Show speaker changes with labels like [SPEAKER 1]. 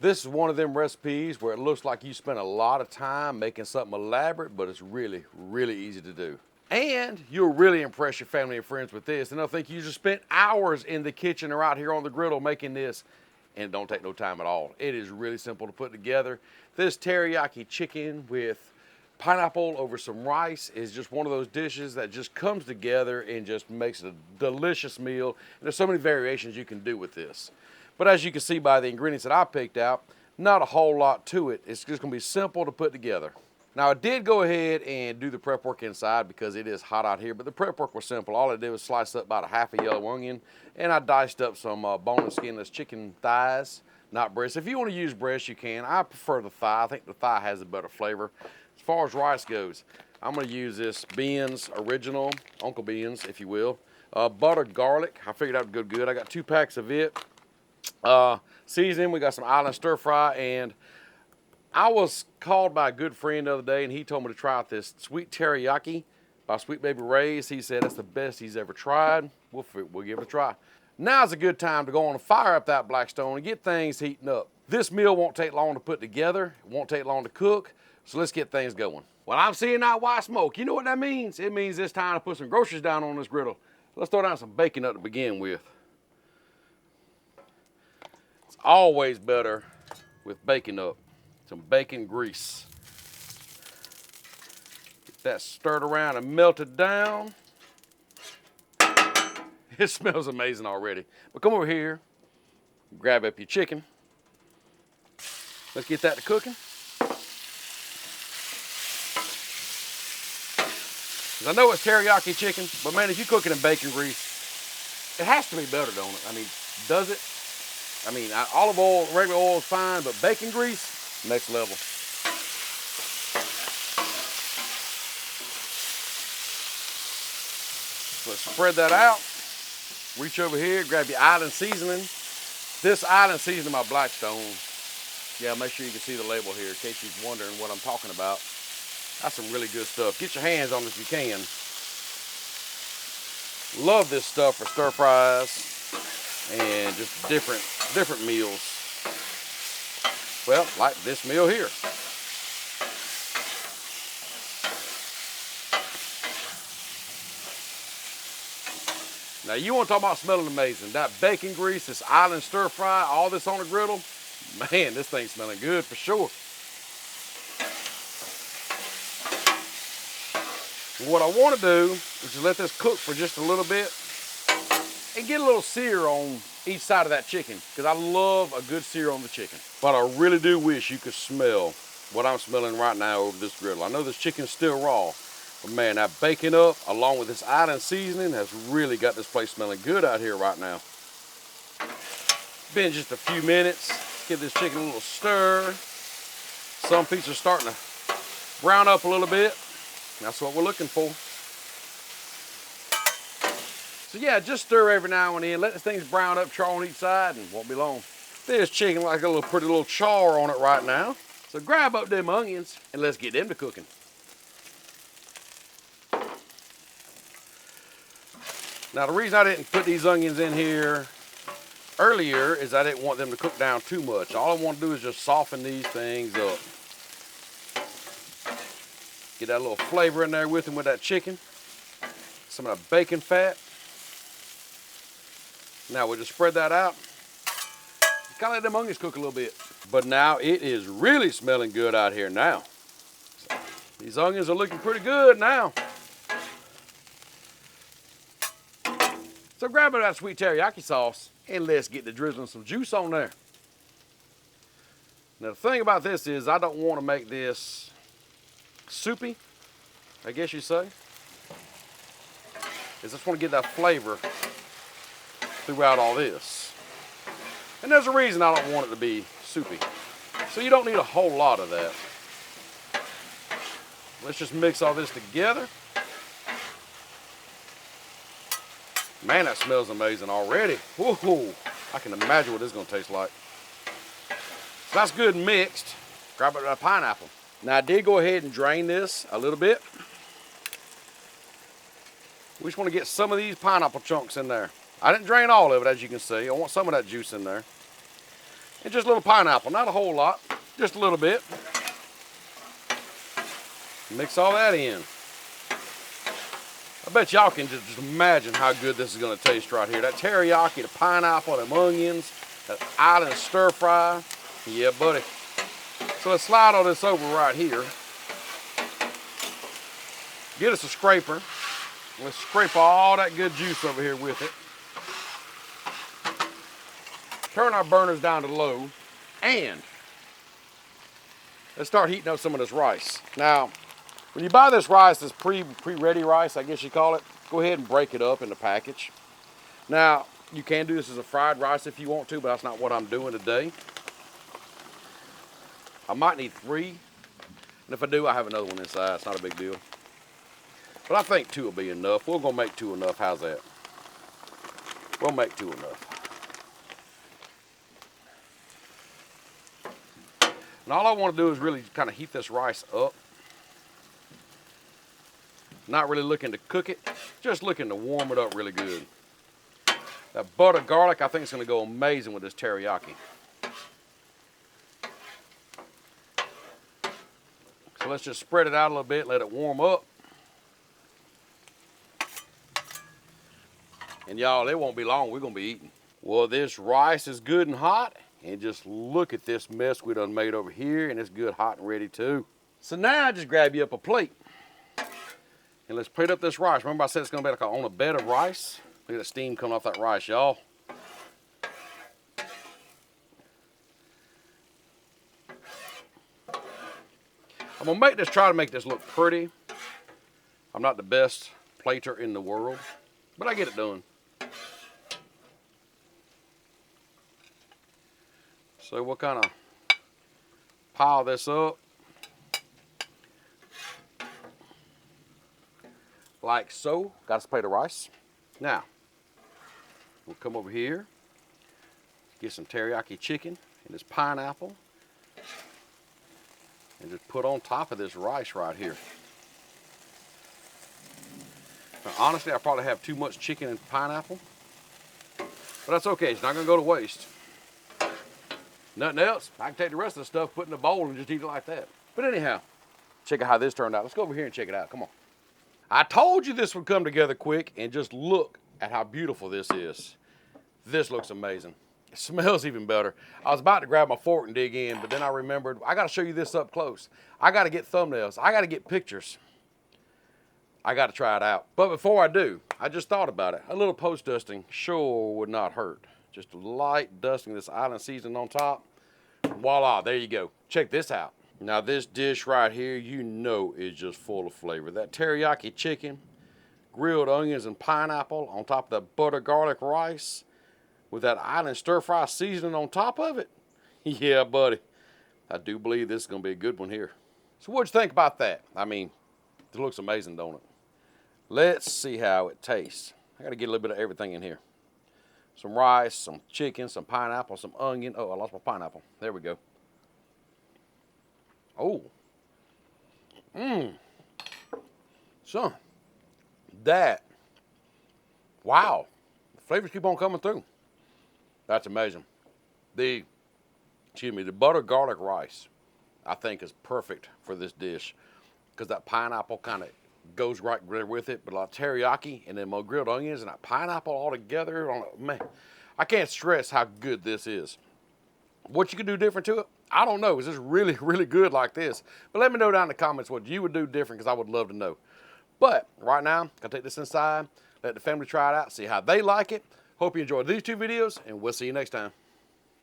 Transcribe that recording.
[SPEAKER 1] This is one of them recipes where it looks like you spent a lot of time making something elaborate, but it's really, really easy to do. And you'll really impress your family and friends with this, and they'll think you just spent hours in the kitchen or out here on the griddle making this, and it don't take no time at all. It is really simple to put together. This teriyaki chicken with pineapple over some rice is just one of those dishes that just comes together and just makes it a delicious meal. And there's so many variations you can do with this. But as you can see by the ingredients that I picked out, not a whole lot to it. It's just gonna be simple to put together. Now I did go ahead and do the prep work inside because it is hot out here, but the prep work was simple. All I did was slice up about a half a yellow onion, and I diced up some boneless skinless chicken thighs, not breast. If you want to use breast, you can. I prefer the thigh. I think the thigh has a better flavor. As far as rice goes, I'm gonna use this Ben's original, Uncle Ben's, if you will. Buttered garlic, I figured that would go good. I got 2 packs of it. Seasoning, we got some island stir fry, and I was called by a good friend the other day, and he told me to try out this sweet teriyaki by Sweet Baby Ray's. He said that's the best he's ever tried. We'll give it a try. Now's a good time to go on and fire up that Blackstone and get things heating up. This meal won't take long to put together. It won't take long to cook, so let's get things going. Well, I'm seeing that white smoke. You know what that means? It means it's time to put some groceries down on this griddle. Let's throw down some bacon up to begin with. It's always better with bacon up. Some bacon grease. Get that stirred around and melted down. It smells amazing already. But come over here, grab up your chicken. Let's get that to cooking. I know it's teriyaki chicken, but man, if you cook it in bacon grease, it has to be better, don't it? I mean, does it? I mean, olive oil, regular oil is fine, but bacon grease, next level. So let's spread that out. Reach over here, grab your island seasoning. This island seasoning by Blackstone. Yeah, make sure you can see the label here in case you're wondering what I'm talking about. That's some really good stuff. Get your hands on it if you can. Love this stuff for stir fries and just different meals. Well, like this meal here. Now you want to talk about smelling amazing. That bacon grease, this island stir fry, all this on the griddle. Man, this thing's smelling good for sure. What I want to do is just let this cook for just a little bit and get a little sear on each side of that chicken, because I love a good sear on the chicken. But I really do wish you could smell what I'm smelling right now over this griddle. I know this chicken's still raw, but man, that bacon up along with this island seasoning has really got this place smelling good out here right now. Been just a few minutes. Let's give this chicken a little stir. Some pieces are starting to brown up a little bit. That's what we're looking for. So yeah, just stir every now and then. Let the things brown up, char on each side, and won't be long. This chicken like a little pretty little char on it right now. So grab up them onions and let's get them to cooking. Now the reason I didn't put these onions in here earlier is I didn't want them to cook down too much. All I want to do is just soften these things up. Get that little flavor in there with them with that chicken. Some of that bacon fat. Now we'll just spread that out. Kind of let them onions cook a little bit. But now it is really smelling good out here now. So these onions are looking pretty good now. So grab that sweet teriyaki sauce and let's get to drizzling some juice on there. Now the thing about this is I don't want to make this soupy, I guess you say. I just want to get that flavor throughout all this. And there's a reason I don't want it to be soupy. So you don't need a whole lot of that. Let's just mix all this together. Man, that smells amazing already. Whoa, I can imagine what this is going to taste like. So that's good mixed. Grab a pineapple. Now I did go ahead and drain this a little bit. We just want to get some of these pineapple chunks in there. I didn't drain all of it, as you can see. I want some of that juice in there. and just a little pineapple, not a whole lot, just a little bit. Mix all that in. I bet y'all can just imagine how good this is gonna taste right here. That teriyaki, the pineapple, them onions, that island stir fry. Yeah, buddy. So let's slide all this over right here. Get us a scraper. Let's scrape all that good juice over here with it. Turn our burners down to low, and let's start heating up some of this rice. Now, when you buy this rice, this pre-ready rice, I guess you call it, go ahead and break it up in the package. Now, you can do this as a fried rice if you want to, but that's not what I'm doing today. I might need 3, and if I do, I have another one inside. It's not a big deal. But I think 2 will be enough. We're gonna make 2 enough. How's that? We'll make 2 enough. And all I want to do is really kind of heat this rice up. Not really looking to cook it, just looking to warm it up really good. That butter garlic, I think it's gonna go amazing with this teriyaki. So let's just spread it out a little bit, let it warm up. And y'all, it won't be long, we're gonna be eating. Well, this rice is good and hot, and just look at this mess we done made over here, and it's good, hot, and ready too. So now just grab you up a plate. And let's plate up this rice. Remember I said it's gonna be like on a bed of rice? Look at the steam coming off that rice, y'all. I'm gonna try to make this look pretty. I'm not the best plater in the world, but I get it done. So we'll kind of pile this up. Like so. Got us a plate of rice. Now, we'll come over here, get some teriyaki chicken and this pineapple, and just put on top of this rice right here. Now, honestly, I probably have too much chicken and pineapple, but that's okay. It's not gonna go to waste. Nothing else, I can take the rest of the stuff, put in a bowl, and just eat it like that. But anyhow, check out how this turned out. Let's go over here and check it out. Come on. I told you this would come together quick, and just look at how beautiful this is. This looks amazing. It smells even better. I was about to grab my fork and dig in, but then I remembered I gotta show you this up close. I gotta get thumbnails. I gotta get pictures. I gotta try it out. But before I do, I just thought about it. A little post dusting sure would not hurt. Just a light dusting of this island seasoning on top. Voila, there you go. Check this out. Now this dish right here, you know is just full of flavor. That teriyaki chicken, grilled onions and pineapple on top of that butter garlic rice with that island stir fry seasoning on top of it. Yeah, buddy. I do believe this is gonna be a good one here. So what'd you think about that? I mean, it looks amazing, don't it? Let's see how it tastes. I gotta get a little bit of everything in here. Some rice, some chicken, some pineapple, some onion. Oh, I lost my pineapple. There we go. Oh. Son, that. Wow. The flavors keep on coming through. That's amazing. The butter garlic rice, I think, is perfect for this dish because that pineapple kind of goes right there with it, but a lot of teriyaki and then more grilled onions and that pineapple all together. Man, I can't stress how good this is. What you could do different to it, I don't know. Is this really, really good like this? But let me know down in the comments what you would do different because I would love to know. But right now, I'm gonna take this inside, let the family try it out, see how they like it. Hope you enjoyed these 2 videos, and we'll see you next time.